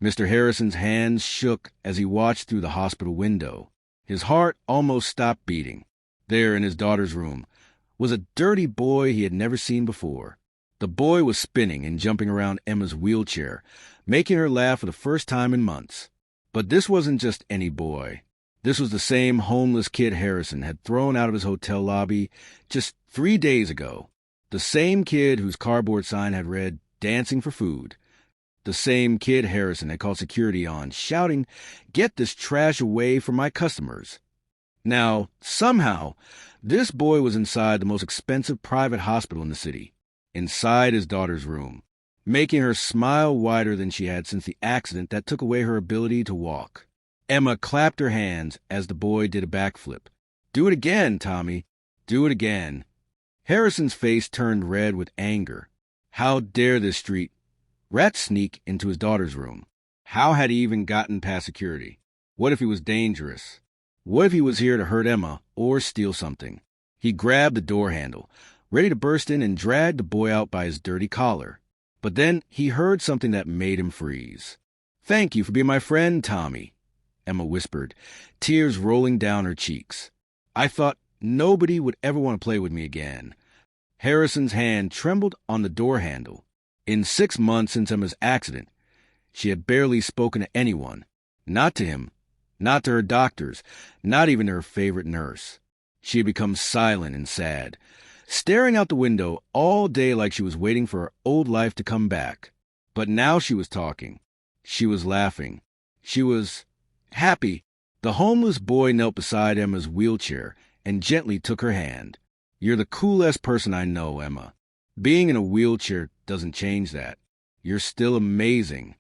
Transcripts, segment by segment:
Mr. Harrison's hands shook as he watched through the hospital window. His heart almost stopped beating. There in his daughter's room was a dirty boy he had never seen before. The boy was spinning and jumping around Emma's wheelchair, making her laugh for the first time in months. But this wasn't just any boy. This was the same homeless kid Harrison had thrown out of his hotel lobby just 3 days ago. The same kid whose cardboard sign had read, "Dancing for Food." The same kid Harrison had called security on, shouting, "Get this trash away from my customers." Now, somehow, this boy was inside the most expensive private hospital in the city, inside his daughter's room, making her smile wider than she had since the accident that took away her ability to walk. Emma clapped her hands as the boy did a backflip. "Do it again, Tommy. Do it again." Harrison's face turned red with anger. How dare this street rat sneak into his daughter's room? How had he even gotten past security? What if he was dangerous? What if he was here to hurt Emma or steal something? He grabbed the door handle, ready to burst in and drag the boy out by his dirty collar. But then he heard something that made him freeze. "Thank you for being my friend, Tommy," Emma whispered, tears rolling down her cheeks. "I thought nobody would ever want to play with me again." Harrison's hand trembled on the door handle. In 6 months since Emma's accident, she had barely spoken to anyone. Not to him, not to her doctors, not even to her favorite nurse. She had become silent and sad, staring out the window all day like she was waiting for her old life to come back. But now she was talking. She was laughing. She was happy. The homeless boy knelt beside Emma's wheelchair and gently took her hand. "You're the coolest person I know, Emma. Being in a wheelchair doesn't change that. You're still amazing."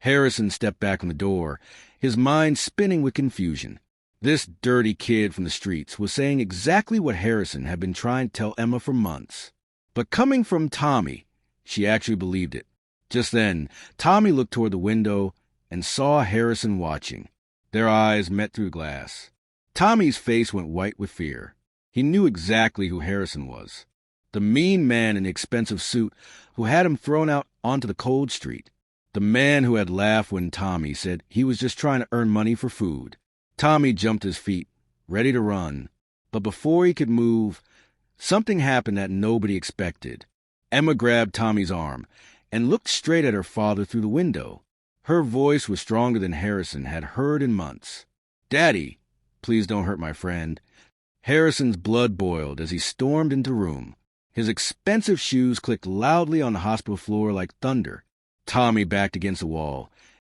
Harrison stepped back from the door, his mind spinning with confusion. This dirty kid from the streets was saying exactly what Harrison had been trying to tell Emma for months. But coming from Tommy, she actually believed it. Just then, Tommy looked toward the window and saw Harrison watching. Their eyes met through glass. Tommy's face went white with fear. He knew exactly who Harrison was. The mean man in the expensive suit who had him thrown out onto the cold street. The man who had laughed when Tommy said he was just trying to earn money for food. Tommy jumped to his feet, ready to run. But before he could move, something happened that nobody expected. Emma grabbed Tommy's arm and looked straight at her father through the window. Her voice was stronger than Harrison had heard in months. "Daddy, please don't hurt my friend." Harrison's blood boiled as he stormed into the room. His expensive shoes clicked loudly on the hospital floor like thunder. Tommy backed against the wall,